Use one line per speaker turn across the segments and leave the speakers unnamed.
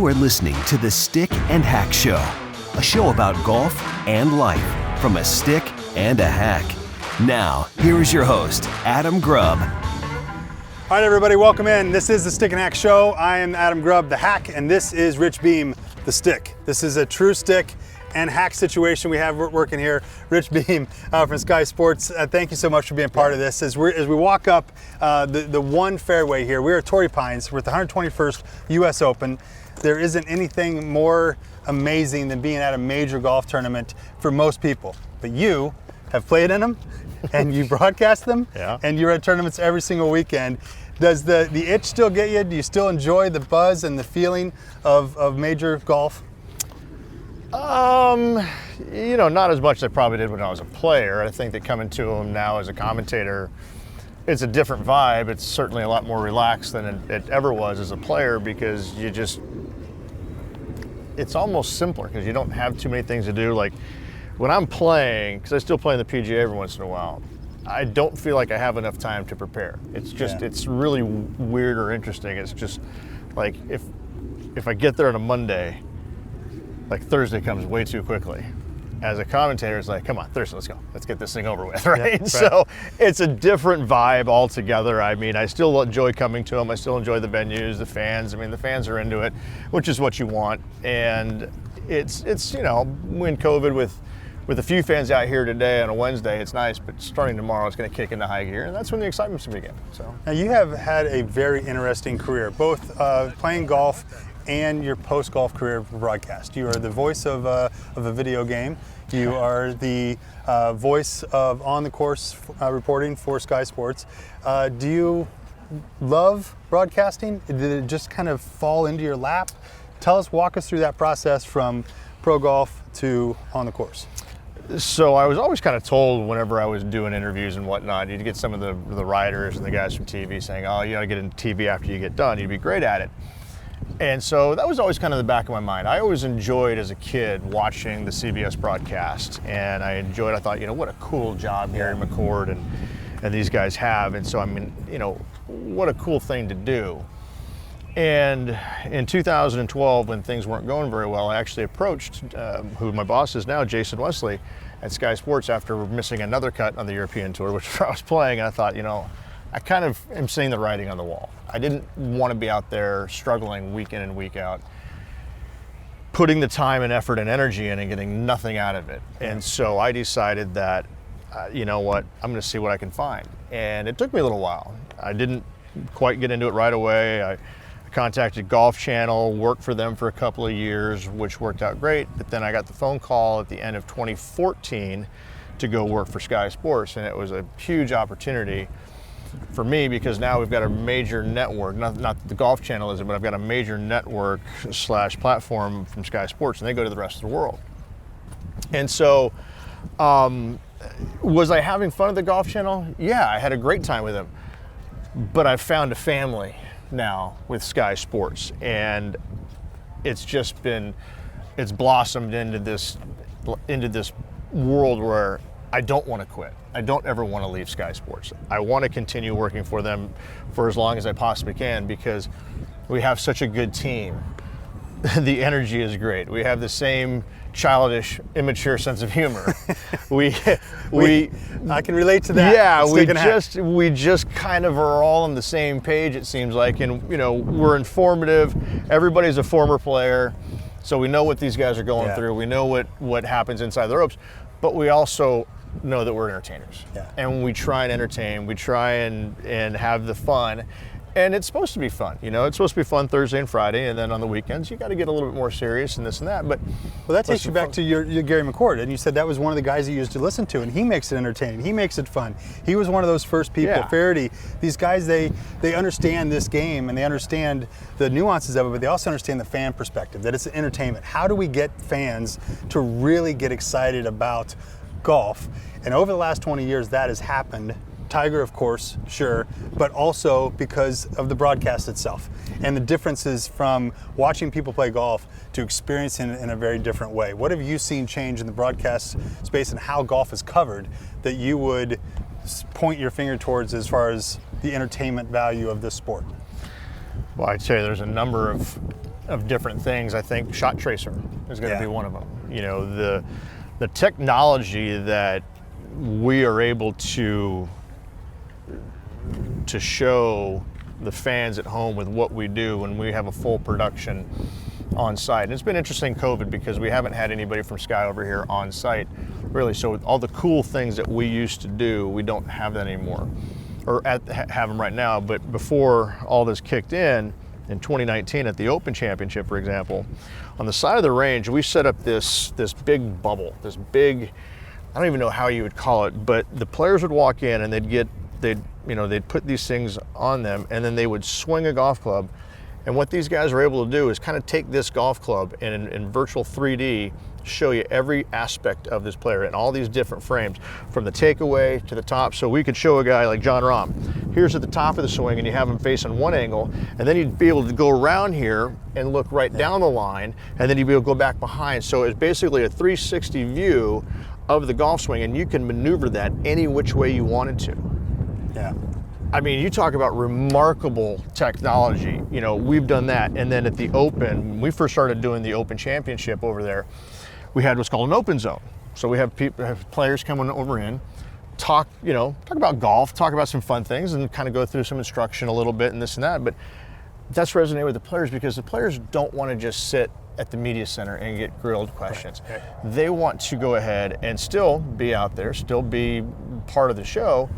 You are listening to the Stick and Hack Show, a show about golf and life from a stick and a hack. Now, here is your host, Adam Grubb.
All right, everybody, welcome in. This is the Stick and Hack Show. I am Adam Grubb, the hack, and this is Rich Beem, the stick. This is a true stick and hack situation we have working here. Rich Beem from Sky Sports, thank you so much for being part of this. As we walk up the one fairway here, we're at Torrey Pines. We're at the 121st U.S. Open. There isn't anything more amazing than being at a major golf tournament for most people. But you have played in them, and you broadcast them, and you're at tournaments every single weekend. Does the itch still get you? Do you still enjoy the buzz and the feeling of major golf?
Not as much as I probably did when I was a player. I think that coming to them now as a commentator, it's a different vibe. It's certainly a lot more relaxed than it ever was as a player, because it's almost simpler because you don't have too many things to do. Like when I'm playing, because I still play in the PGA every once in a while, I don't feel like I have enough time to prepare. It's just, It's really weird or interesting. It's just like if I get there on a Monday, like Thursday comes way too quickly. As a commentator, it's like, come on, Thursday, let's go. Let's get this thing over with, right?
Yeah, right.
So it's a different vibe altogether. I mean, I still enjoy coming to them. I still enjoy the venues, the fans. I mean, the fans are into it, which is what you want. And it's when COVID with a few fans out here today on a Wednesday, it's nice, but starting tomorrow, it's going to kick into high gear, and that's when the excitement's going to begin. So
now you have had a very interesting career, both playing golf and your post-golf career broadcast. You are the voice of a video game. You are the voice of on-the-course reporting for Sky Sports. Do you love broadcasting? Did it just kind of fall into your lap? Walk us through that process from pro golf to on the course.
So I was always kind of told whenever I was doing interviews and whatnot, you'd get some of the writers and the guys from TV saying, oh, you got to get into TV after you get done. You'd be great at it. And so that was always kind of the back of my mind. I always enjoyed as a kid watching the CBS broadcast, and I thought, what a cool job Gary McCord and these guys have. And so, I mean, what a cool thing to do. And in 2012, when things weren't going very well, I actually approached who my boss is now, Jason Wesley, at Sky Sports after missing another cut on the European Tour, which I was playing, and I thought, I kind of am seeing the writing on the wall. I didn't want to be out there struggling week in and week out, putting the time and effort and energy in and getting nothing out of it. And so I decided that, I'm going to see what I can find. And it took me a little while. I didn't quite get into it right away. I contacted Golf Channel, worked for them for a couple of years, which worked out great. But then I got the phone call at the end of 2014 to go work for Sky Sports. And it was a huge opportunity for me, because now we've got a major network, not the Golf Channel isn't, but I've got a major network / platform from Sky Sports, and they go to the rest of the world. And so, was I having fun at the Golf Channel? Yeah, I had a great time with them. But I've found a family now with Sky Sports, and it's blossomed into this world where I don't want to quit. I don't ever want to leave Sky Sports. I want to continue working for them for as long as I possibly can, because we have such a good team. The energy is great. We have the same childish, immature sense of humor.
I can relate to that.
Yeah, we just kind of are all on the same page, it seems like, and we're informative. Everybody's a former player, so we know what these guys are going through. We know what happens inside the ropes, but we also know that we're entertainers. And we try and entertain, we try and have the fun. And it's supposed to be fun, it's supposed to be fun Thursday and Friday, and then on the weekends you got to get a little bit more serious and this and that. But
that takes you back to your Gary McCord, and you said that was one of the guys you used to listen to, and he makes it entertaining, he makes it fun. He was one of those first people. Faraday, these guys, they understand this game and they understand the nuances of it, but they also understand the fan perspective, that it's entertainment. How do we get fans to really get excited about golf? And over the last 20 years, that has happened. Tiger, of course, sure, but also because of the broadcast itself and the differences from watching people play golf to experiencing it in a very different way. What have you seen change in the broadcast space and how golf is covered that you would point your finger towards as far as the entertainment value of this sport?
Well, I'd say there's a number of of different things. I think shot tracer is going to be one of them. You know, the technology that we are able to show the fans at home with what we do when we have a full production on site. And it's been interesting, COVID, because we haven't had anybody from Sky over here on site, really. So all the cool things that we used to do, we don't have that anymore, or have them right now. But before all this kicked in 2019 at the Open Championship, for example, on the side of the range, we set up this big bubble, this big, I don't even know how you would call it, but the players would walk in and they'd put these things on them, and then they would swing a golf club. And what these guys are able to do is kind of take this golf club and in virtual 3D show you every aspect of this player in all these different frames, from the takeaway to the top. So we could show a guy like John Rahm. Here's at the top of the swing, and you have him facing one angle, and then you'd be able to go around here and look right down the line, and then you'd be able to go back behind. So it's basically a 360 view of the golf swing, and you can maneuver that any which way you wanted to.
Yeah.
I mean, you talk about remarkable technology. You know, we've done that. And then at the Open, when we first started doing the Open Championship over there, we had what's called an open zone. So we have players coming over in, talk about golf, talk about some fun things, and kind of go through some instruction a little bit and this and that. But that's resonated with the players, because the players don't want to just sit at the media center and get grilled questions.
Right.
They want to go ahead and still be out there, still be part of the show,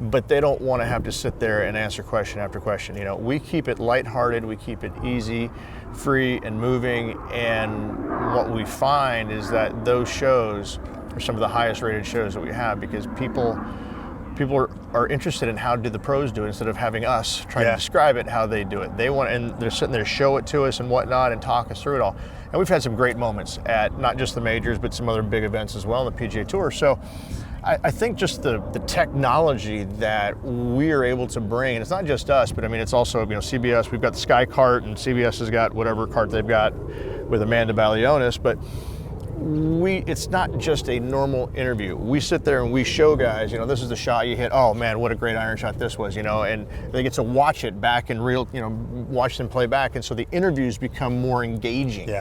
but they don't want to have to sit there and answer question after question. You know, we keep it lighthearted, we keep it easy, free and moving, and what we find is that those shows are some of the highest rated shows that we have, because people are interested in how do the pros do it, instead of having us try to describe it how they do it. They want, and they're sitting there to show it to us and whatnot and talk us through it all. And we've had some great moments at not just the majors, but some other big events as well in the PGA Tour. So I think just the technology that we are able to bring, and it's not just us, but I mean, it's also, you know, CBS, we've got the Sky cart, and CBS has got whatever cart they've got with Amanda Balionis, but it's not just a normal interview. We sit there and we show guys, you know, this is the shot you hit. Oh man, what a great iron shot this was, you know, and they get to watch it back in real, you know, watch them play back. And so the interviews become more engaging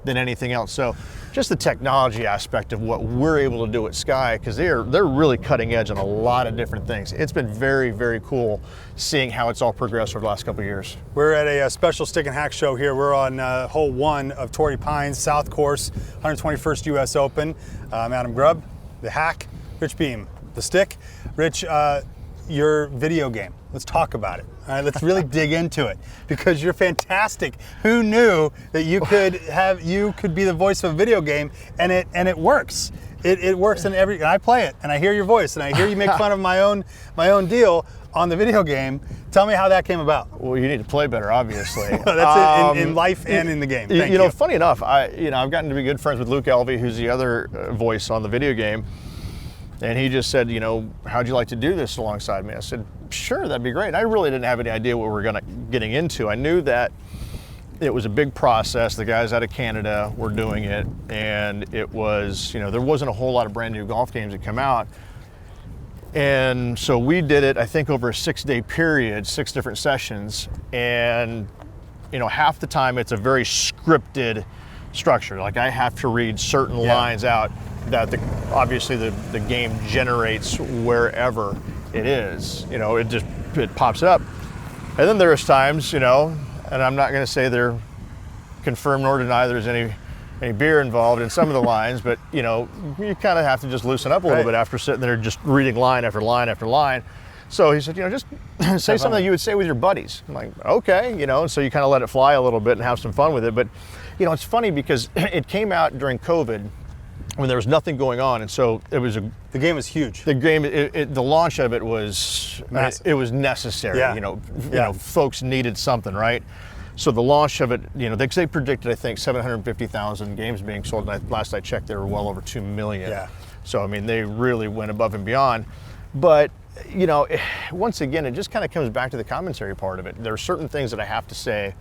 than anything else. So just the technology aspect of what we're able to do at Sky, because they're really cutting edge on a lot of different things. It's been very, very cool seeing how it's all progressed over the last couple of years.
We're at a special Stick and Hack show here. We're on hole 1 of Torrey Pines, South Course, 121st U.S. Open. I'm Adam Grubb, the Hack, Rich Beem, the Stick. Rich, your video game, let's talk about it. All right, let's really dig into it, because you're fantastic. Who knew that you could be the voice of a video game, and it works. It works and I play it, and I hear your voice, and I hear you make fun of my own deal on the video game. Tell me how that came about.
Well, you need to play better, obviously.
That's it in life and in the game. Thank you.
You know, funny enough, I've gotten to be good friends with Luke Elvey, who's the other voice on the video game. And he just said, you know, how'd you like to do this alongside me? I said, sure, that'd be great. And I really didn't have any idea what we were getting into. I knew that it was a big process. The guys out of Canada were doing it, and it was, you know, there wasn't a whole lot of brand new golf games that come out. And so we did it, I think, over a 6-day period, 6 different sessions. And, you know, half the time it's a very scripted structure. Like, I have to read certain lines out that obviously the game generates wherever it is. You know, it pops up. And then there's times, you know, and I'm not going to say they're confirmed nor deny there's any beer involved in some of the lines, but, you know, you kind of have to just loosen up a little bit after sitting there just reading line after line after line. So he said, you know, just say something that you would say with your buddies. I'm like, okay, you know, and so you kind of let it fly a little bit and have some fun with it. But, you know, it's funny because it came out during COVID when there was nothing going on, and so it was
the game was huge.
The game, the launch of it was massive. It was necessary.
Yeah.
You know, folks needed something, right? So the launch of it, you know, they predicted, I think, 750,000 games being sold. And last I checked, they were well over 2 million.
Yeah.
So I mean, they really went above and beyond. But you know, once again, it just kind of comes back to the commentary part of it. There are certain things that I have to say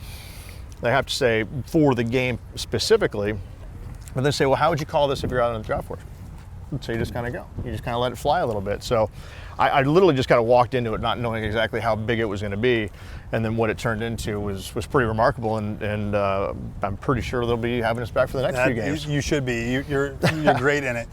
for the game specifically. And they say, well, how would you call this if you're out on the golf course? so you just kind of go. You just kind of let it fly a little bit. So I literally just kind of walked into it not knowing exactly how big it was going to be, and then what it turned into was pretty remarkable, and I'm pretty sure they'll be having us back for the next few games.
You should be. You're great in it.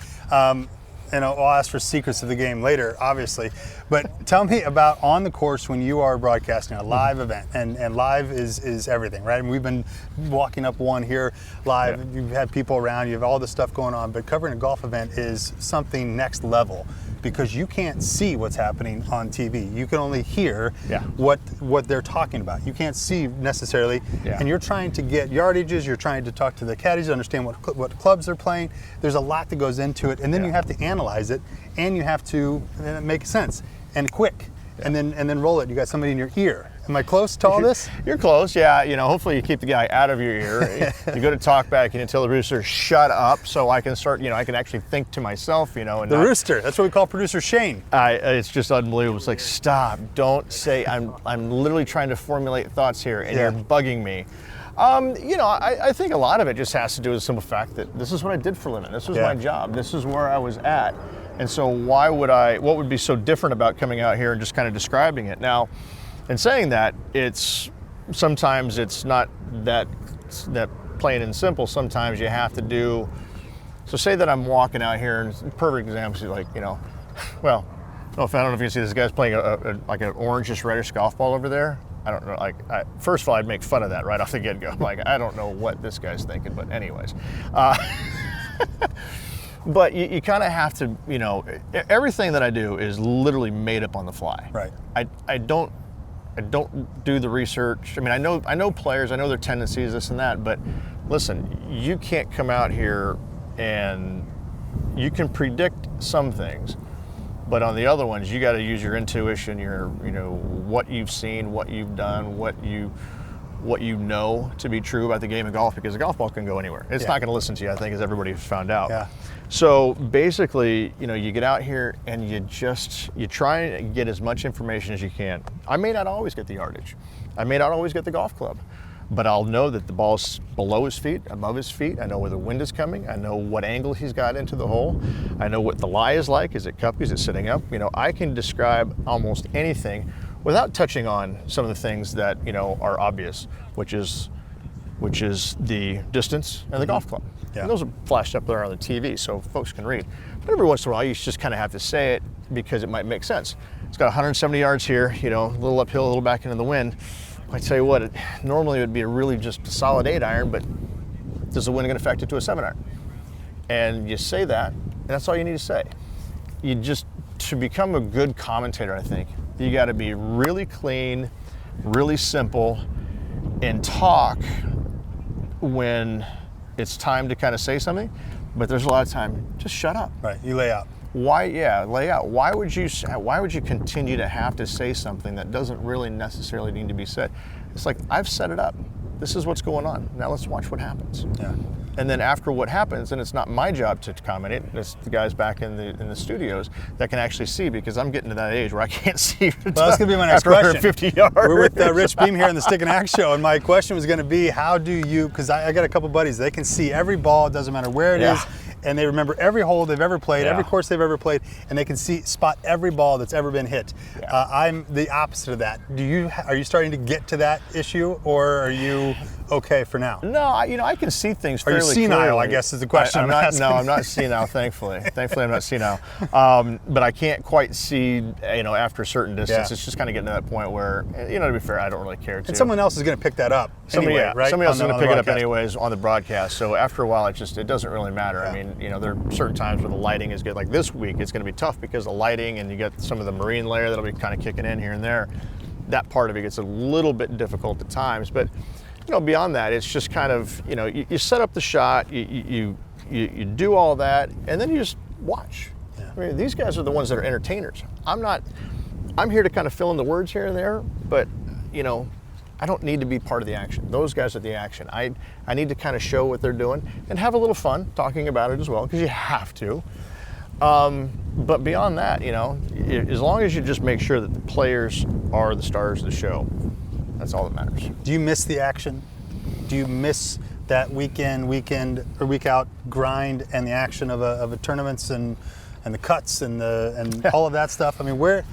And I'll ask for secrets of the game later, obviously. But tell me about on the course when you are broadcasting a live event, and live is everything, right? And we've been walking up one here live. Yeah. You've had people around, you have all this stuff going on, but covering a golf event is something next level because you can't see what's happening on TV. You can only hear what they're talking about. You can't see necessarily, and you're trying to get yardages, you're trying to talk to the caddies, understand what clubs they're playing. There's a lot that goes into it, and then you have to analyze it, and you have to make sense and quick, and then roll it. You got somebody in your ear. Am I close to all this?
You're close, yeah. Hopefully you keep the guy out of your ear. You go to talk back and you tell the rooster, shut up, so I can start, I can actually think to myself, and
the rooster, that's what we call producer Shane.
It's just unbelievable. It's like, stop, don't say, I'm literally trying to formulate thoughts here, and you're bugging me. I think a lot of it just has to do with the simple fact that this is what I did for a living. This was my job. This is where I was at. And so what would be so different about coming out here and just kind of describing it? Now, in saying that, sometimes it's not that plain and simple. Sometimes you have to do, so say that I'm walking out here, and perfect example is like, well, I don't know if you can see this guy's playing like an orangish reddish golf ball over there. I don't know, first of all, I'd make fun of that right off the get-go. Like, I don't know what this guy's thinking, but anyways. But you kind of have to, everything that I do is literally made up on the fly.
Right.
I don't do the research. I mean, I know players, I know their tendencies, this and that, but listen, you can't come out here and you can predict some things, but on the other ones, you got to use your intuition, what you've seen, what you've done, what you know to be true about the game of golf, because a golf ball can go anywhere. It's not going to listen to you, I think, as everybody's found out.
Yeah.
So basically, you get out here and you try and get as much information as you can. I may not always get the yardage. I may not always get the golf club, but I'll know that the ball's below his feet, above his feet. I know where the wind is coming. I know what angle he's got into the hole. I know what the lie is like. Is it cuppy? Is it sitting up? I can describe almost anything without touching on some of the things that, are obvious, which is the distance and the golf club.
Yeah.
And those are flashed up there on the TV so folks can read. But every once in a while, you just kind of have to say it because it might make sense. It's got 170 yards here, a little uphill, a little back into the wind. I tell you what, normally it would be really just a solid 8-iron, but does the wind going to affect it to a 7-iron? And you say that, and that's all you need to say. To become a good commentator, I think, you got to be really clean, really simple, and talk when it's time to kind of say something, but there's a lot of time, just shut up.
Right, you lay out.
Lay out. Why would you continue to have to say something that doesn't really necessarily need to be said? It's like, I've set it up. This is what's going on. Now let's watch what happens.
Yeah.
And then after what happens, and it's not my job to comment it, it's the guys back in the studios that can actually see, because I'm getting to that age where I can't see.
Well, that's going to be my next
question.
question.
50 yards.
We're with Rich Beem here on the Stick and Axe Show, and my question was going to be, how do you, because I got a couple buddies, they can see every ball, it doesn't matter where it is, and they remember every hole they've ever played, every course they've ever played, and they can spot every ball that's ever been hit. Yeah. I'm the opposite of that. Are you starting to get to that issue, or are you okay for now?
No, I can see things fairly clearly.
Are you senile, I guess is the question I'm asking.
No, I'm not senile, thankfully. Thankfully, I'm not senile. But I can't quite see, after a certain distance. Yeah. It's just kind of getting to that point where, to be fair, I don't really care.
And someone else is going to pick that up anyway, right?
Somebody else is going to pick it up anyways on the broadcast. So after a while, it doesn't really matter. Yeah. I mean, there are certain times where the lighting is good. Like this week, it's going to be tough because of the lighting, and you get some of the marine layer that'll be kind of kicking in here and there. That part of it gets a little bit difficult at times, but beyond that, it's just kind of, you set up the shot, you do all that, and then you just watch. Yeah. I mean, these guys are the ones that are entertainers. I'm here to kind of fill in the words here and there, but, I don't need to be part of the action. Those guys are the action. I need to kind of show what they're doing and have a little fun talking about it as well, because you have to. But beyond that, as long as you just make sure that the players are the stars of the show, that's all that matters.
Do you miss the action? Do you miss that week or week out grind and the action of a tournaments and the cuts and all of that stuff. I mean, we're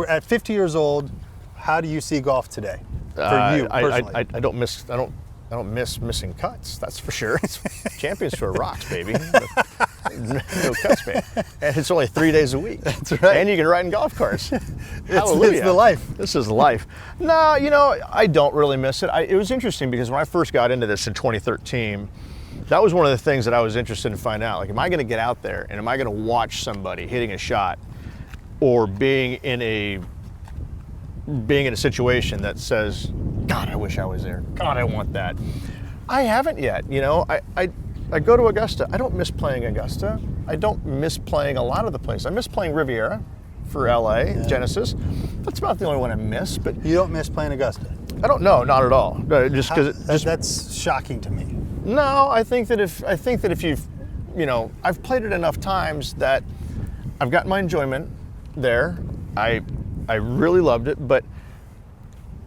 at 50 years old. How do you see golf today? For you personally,
I don't miss missing cuts. That's for sure. Champions Tour rocks, baby. No cuts, man. And it's only 3 days a week.
That's right.
And you can ride in golf carts.
Hallelujah. It's the life.
This is life. No, I don't really miss it. It was interesting because when I first got into this in 2013, that was one of the things that I was interested in finding out. Like, am I going to get out there and am I going to watch somebody hitting a shot or being in a situation that says, God, I wish I was there. God, I want that. I haven't yet. I go to Augusta. I don't miss playing Augusta. I don't miss playing a lot of the places. I miss playing Riviera for LA, Genesis. That's about the only one I miss. But
you don't miss playing Augusta?
I don't know, not at all. Just because
that's shocking to me.
No, I think that if you've, I've played it enough times that I've got my enjoyment there. I really loved it, but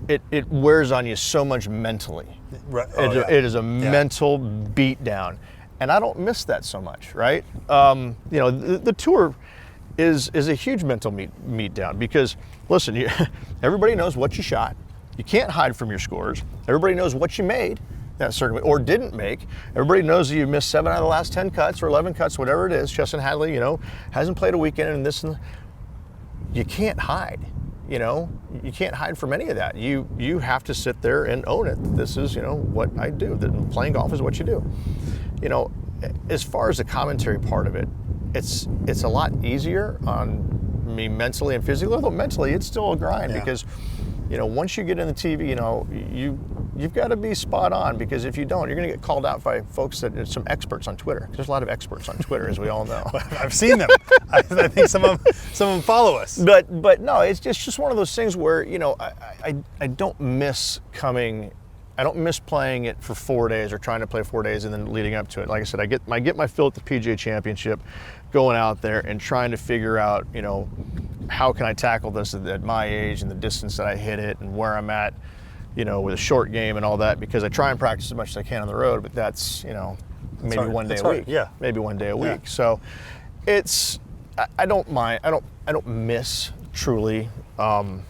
it wears on you so much mentally.
Right.
It is a mental beatdown, and I don't miss that so much, right? The tour is a huge mental meet down because, listen, everybody knows what you shot. You can't hide from your scores. Everybody knows what you made that certain way or didn't make. Everybody knows that you missed 7 out of the last 10 cuts or 11 cuts, whatever it is. Justin Hadley, hasn't played a weekend and this and you can't hide. You can't hide from any of that. You have to sit there and own it. This is, what I do. That playing golf is what you do. As far as the commentary part of it, it's a lot easier on me mentally and physically. Although mentally, it's still a grind because, once you get in the TV, you've got to be spot on because if you don't, you're going to get called out by folks that some experts on Twitter. There's a lot of experts on Twitter, as we all know.
I've seen them. I think some of them follow us.
But no, it's just one of those things where I don't miss coming. I don't miss playing it for 4 days or trying to play 4 days and then leading up to it. Like I said, I get my fill at the PGA Championship, going out there and trying to figure out, how can I tackle this at my age and the distance that I hit it and where I'm at, with a short game and all that, because I try and practice as much as I can on the road, but that's, maybe one day a week.
Yeah.
Maybe one day a week. So I don't mind. I don't miss truly. I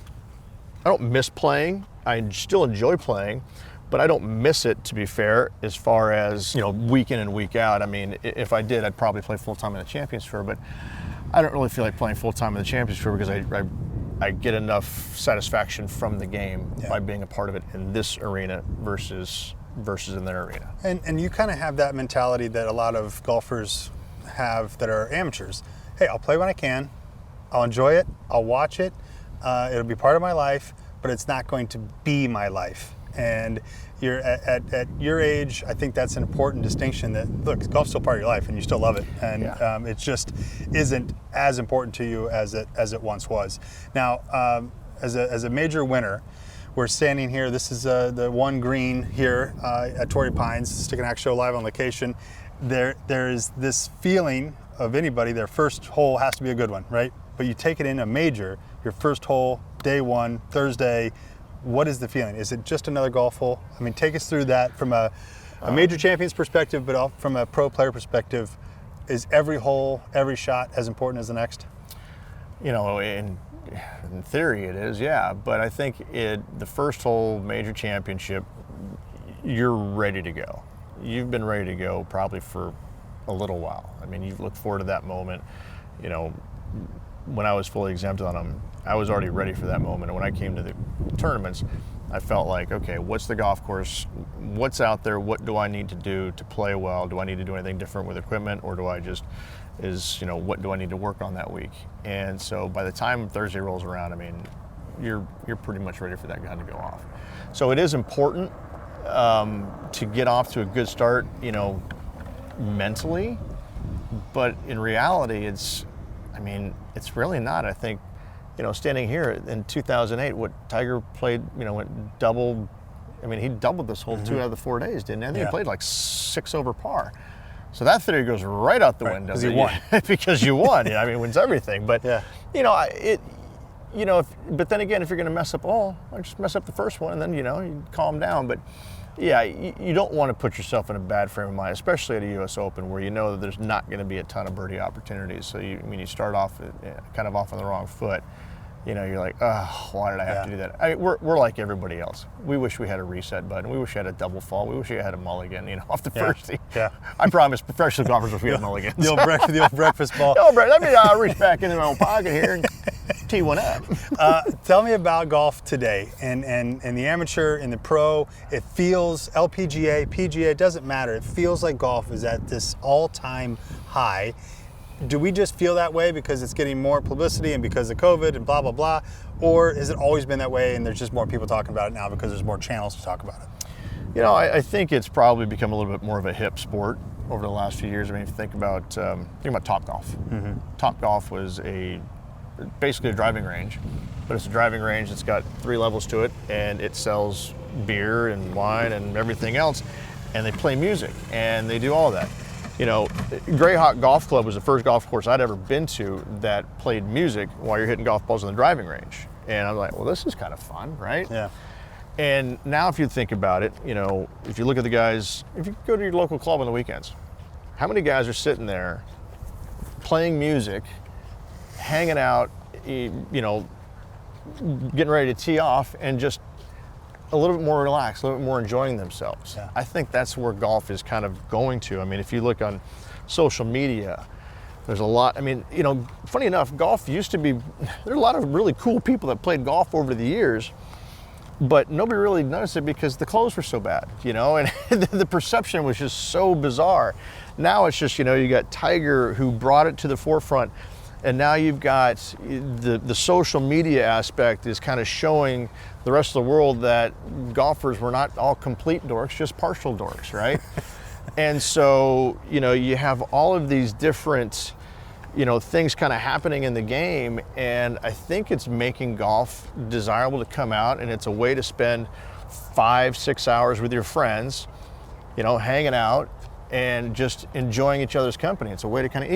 don't miss playing. I still enjoy playing, but I don't miss it, to be fair, as far as, week in and week out. I mean, if I did, I'd probably play full-time in the Champions Tour, but I don't really feel like playing full-time in the Champions Tour because I get enough satisfaction from the game by being a part of it in this arena versus in their arena.
And you kind of have that mentality that a lot of golfers have that are amateurs. Hey, I'll play when I can. I'll enjoy it. I'll watch it. It'll be part of my life, but it's not going to be my life. And you're at your age, I think that's an important distinction that, look, golf's still part of your life and you still love it. And it just isn't as important to you as it once was. Now, as a major winner, we're standing here. This is the one green here at Torrey Pines, Stick and Hack Show live on location. There is this feeling of anybody, their first hole has to be a good one, right? But you take it in a major, your first hole, day one, Thursday. What is the feeling? Is it just another golf hole? I mean, take us through that from a major champion's perspective, but from a pro player perspective. Is every hole, every shot as important as the next?
In theory it is, yeah. But I think the first hole major championship, you're ready to go. You've been ready to go probably for a little while. I mean, you've looked forward to that moment. When I was fully exempt on them, I was already ready for that moment. And when I came to the tournaments, I felt like, okay, what's the golf course? What's out there? What do I need to do to play well? Do I need to do anything different with equipment, or do I just what do I need to work on that week? And so by the time Thursday rolls around, I mean, you're pretty much ready for that gun to go off. So it is important to get off to a good start, mentally, but in reality, it's really not. I think, standing here in 2008, what Tiger played, went double. I mean, he doubled this whole 2 out of the 4 days, didn't he? I think he played like 6 over par. So that theory goes right out the window.
Because he won.
Because you won. Wins everything. But, but then again, if you're going to mess up a hole, just mess up the first one and then, you calm down. But Yeah, you don't want to put yourself in a bad frame of mind, especially at a U.S. Open where you know that there's not going to be a ton of birdie opportunities. So you start off kind of off on the wrong foot. You know, you're like, oh, why did I have to do that? I mean, we're like everybody else. We wish we had a reset button. We wish we had a double fall. We wish we had a mulligan, you know, off the first tee.
Yeah.
I promise professional golfers wish we had mulligans.
The old breakfast ball.
Let me reach back into my own pocket here and tee one up.
Tell me about golf today and the amateur and the pro. It feels, LPGA, PGA, it doesn't matter. It feels like golf is at this all-time high. Do we just feel that way because it's getting more publicity and because of COVID and blah, blah, blah? Or has it always been that way and there's just more people talking about it now because there's more channels to talk about it?
You know, I think it's probably become a little bit more of a hip sport over the last few years. I mean, if you think about Topgolf. Mm-hmm. Topgolf was basically a driving range, but it's a driving range that's got 3 levels to it, and it sells beer and wine and everything else, and they play music, and they do all of that. You know, Greyhawk Golf Club was the first golf course I'd ever been to that played music while you're hitting golf balls on the driving range. And I'm like, well, this is kind of fun, right?
Yeah.
And now if you think about it, you know, if you look at the guys, if you go to your local club on the weekends, how many guys are sitting there playing music, hanging out, you know, getting ready to tee off and just a little bit more relaxed, a little bit more enjoying themselves.
Yeah.
I think that's where golf is kind of going to. I mean, if you look on social media, there's a lot. I mean, you know, funny enough, golf used to be, there are a lot of really cool people that played golf over the years, but nobody really noticed it because the clothes were so bad, you know, and the perception was just so bizarre. Now it's just, you know, you got Tiger who brought it to the forefront, and now you've got the social media aspect is kind of showing the rest of the world that golfers were not all complete dorks, just partial dorks, right? And so, you know, you have all of these different, you know, things kind of happening in the game, and I think it's making golf desirable to come out, and it's a way to spend 5-6 hours with your friends, you know, hanging out and just enjoying each other's company. It's a way to kind of,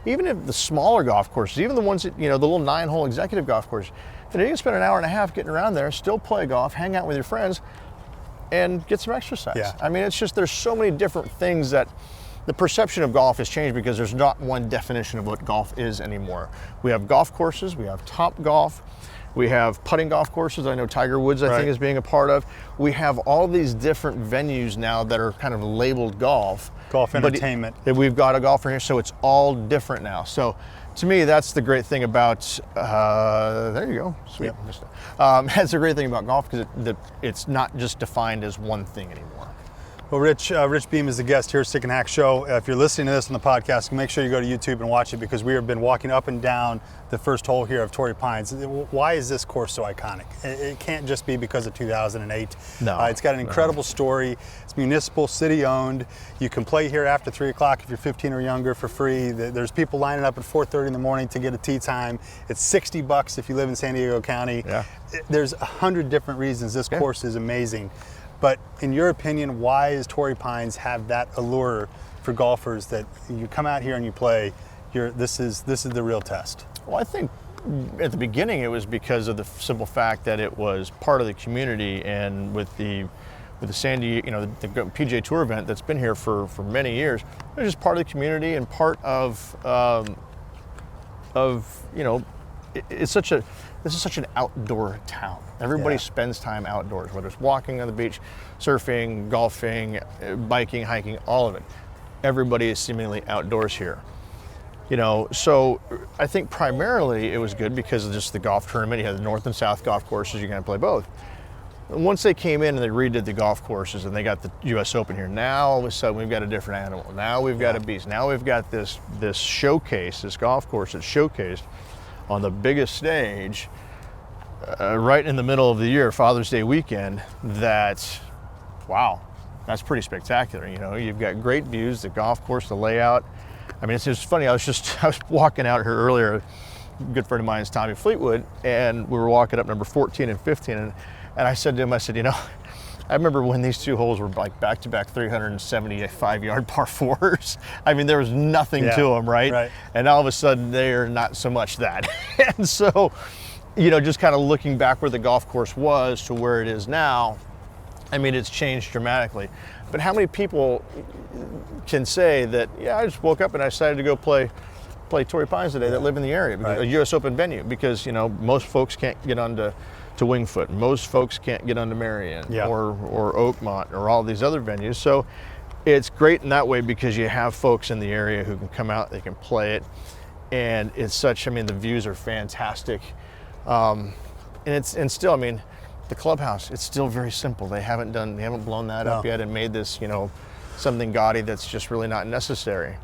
even if the smaller golf courses, even the ones that, you know, the little 9-hole executive golf course, you know, you can spend an hour and a half getting around there, still play golf, hang out with your friends, and get some exercise.
Yeah.
I mean, it's just, there's so many different things that the perception of golf has changed because there's not one definition of what golf is anymore. We have golf courses, we have Top Golf, we have putting golf courses. I know Tiger Woods, I think, is being a part of. We have all these different venues now that are kind of labeled golf.
Golf entertainment.
We've got a golfer here, so it's all different now. So to me, that's the great thing about, there you go, sweet. Yep. That's the great thing about golf because it's not just defined as one thing anymore.
Well, Rich Beem is the guest here at Stick and Hack Show. If you're listening to this on the podcast, make sure you go to YouTube and watch it because we have been walking up and down the first hole here of Torrey Pines. Why is this course so iconic? It can't just be because of 2008.
No.
It's got an incredible story. It's municipal, city owned. You can play here after 3 o'clock if you're 15 or younger for free. There's people lining up at 4:30 in the morning to get a tee time. It's $60 if you live in San Diego County.
Yeah.
There's 100 different reasons this course is amazing. But in your opinion, why does Torrey Pines have that allure for golfers that you come out here and you play? This is the real test.
Well, I think at the beginning it was because of the simple fact that it was part of the community, and with the San Diego, you know, the PGA Tour event that's been here for many years, it was just part of the community and part of you know, this is such an outdoor town. Everybody spends time outdoors, whether it's walking on the beach, surfing, golfing, biking, hiking, all of it. Everybody is seemingly outdoors here. You know, so I think primarily it was good because of just the golf tournament. You had the north and south golf courses, you can play both. And once they came in and they redid the golf courses and they got the US Open here, now all of a sudden we've got a different animal. Now we've got a beast. Now we've got this showcase, this golf course that's showcased on the biggest stage right in the middle of the year, Father's Day weekend. That's pretty spectacular. You know, you've got great views, the golf course, the layout. I mean, it's just funny. I was walking out here earlier. A good friend of mine is Tommy Fleetwood, and we were walking up number 14 and 15, and I said to him, you know, I remember when these two holes were like back-to-back 375-yard par fours. I mean, there was nothing to them, right? And all of a sudden, they're not so much that. And so, you know, just kind of looking back where the golf course was to where it is now, I mean, it's changed dramatically. But how many people can say that, yeah, I just woke up and I decided to go play Torrey Pines today that live in the area, because, a U.S. Open venue, because, you know, most folks can't get onto Winged Foot. Most folks can't get onto Marion or Oakmont or all these other venues. So it's great in that way because you have folks in the area who can come out, they can play it. And it's such, I mean, the views are fantastic. And still, I mean, the clubhouse, it's still very simple. They haven't blown that up yet and made this, you know, something gaudy that's just really not necessary.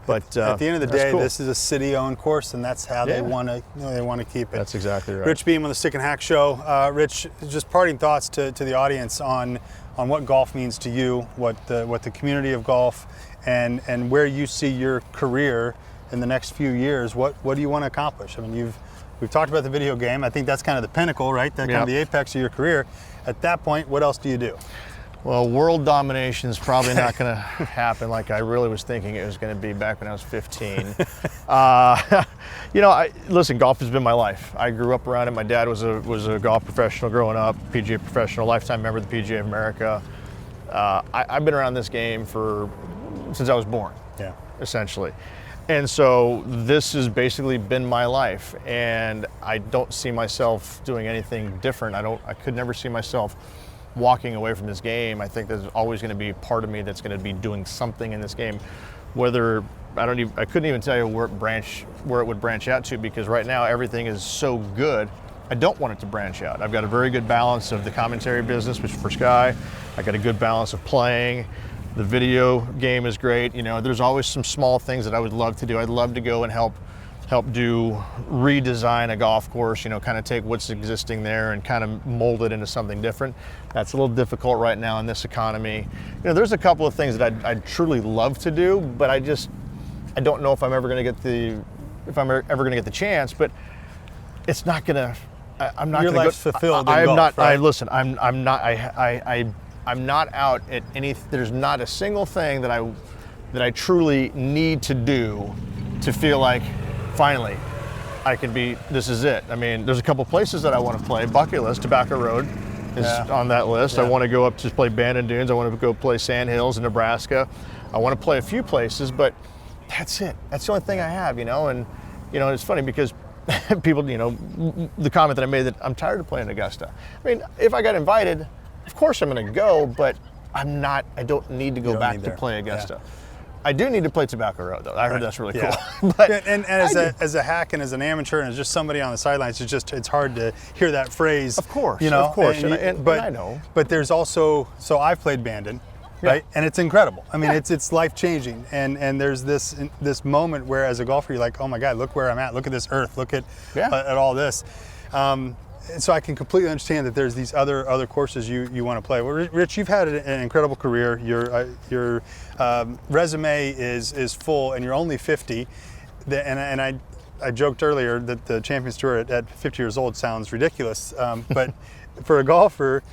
But
at the end of the day,
cool.
This is a city-owned course, and that's how they want to. You know, they want to keep it.
That's exactly right.
Rich Beem on the Stick and Hack Show. Rich, just parting thoughts to the audience on what golf means to you, what the community of golf, and where you see your career in the next few years. What do you want to accomplish? I mean, we've talked about the video game. I think that's kind of the pinnacle, right? That's kind of the apex of your career. At that point, what else do you do?
Well, world domination is probably not going to happen like I really was thinking it was going to be back when I was 15. You know, listen, golf has been my life. I grew up around it. My dad was a golf professional growing up, PGA professional, lifetime member of the PGA of America. I've been around this game since I was born, essentially. And so this has basically been my life, and I don't see myself doing anything different. I could never see myself walking away from this game. I think there's always going to be part of me that's going to be doing something in this game. Whether I couldn't even tell you where it would branch out to, because right now everything is so good. I don't want it to branch out. I've got a very good balance of the commentary business, which for Sky. I got a good balance of playing. The video game is great. You know, there's always some small things that I would love to do. I'd love to go and help redesign a golf course, you know, kind of take what's existing there and kind of mold it into something different. That's a little difficult right now in this economy. You know, there's a couple of things that I'd truly love to do, but I don't know if I'm ever going to get the chance. But it's not going to. I'm not.
Your
gonna
life's
go,
fulfilled.
I
in
am
golf,
not.
right?
Listen. I'm not. I'm not out at any. There's not a single thing that I truly need to do to feel like, finally, I can be, this is it. I mean, there's a couple places that I want to play. Bucket list, Tobacco Road is on that list. I want to go up to play Bandon Dunes. I want to go play Sand Hills in Nebraska. I want to play a few places, but that's it. That's the only thing I have, you know. And, you know, it's funny because people, you know, the comment that I made that I'm tired of playing Augusta. I mean, if I got invited, of course I'm going to go, but I don't need to go back to play Augusta. Yeah. I do need to play Tobacco Road, though. I heard that's really cool.
But and as a hack and as an amateur and as just somebody on the sidelines, it's hard to hear that phrase.
Of course,
you know.
Of course,
but
I know.
But there's also, so I've played Bandon, right? And it's incredible. I mean, it's life changing. And there's this moment where, as a golfer, you're like, oh my God, look where I'm at. Look at this earth. Look at all this. And so I can completely understand that there's these other courses you want to play. Well, Rich, you've had an incredible career. Your resume is full, and you're only 50. And I joked earlier that the Champions Tour at 50 years old sounds ridiculous, but for a golfer,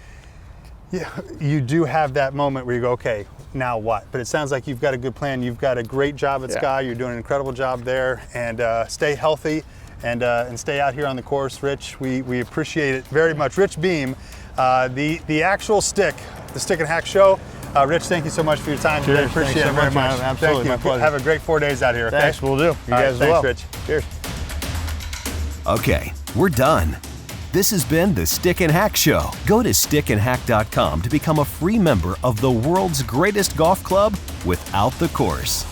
you do have that moment where you go, okay, now what? But it sounds like you've got a good plan. You've got a great job at Sky. You're doing an incredible job there, and stay healthy. And stay out here on the course, Rich. We appreciate it very much. Rich Beem, the actual stick, the Stick and Hack Show. Rich, thank you so much for your time today. Appreciate it very much.
Absolutely, my pleasure.
Have a great 4 days out here. Okay?
Thanks, we'll do. You guys as well.
Thanks, Rich.
Cheers.
Okay, we're done. This has been the Stick and Hack Show. Go to stickandhack.com to become a free member of the world's greatest golf club without the course.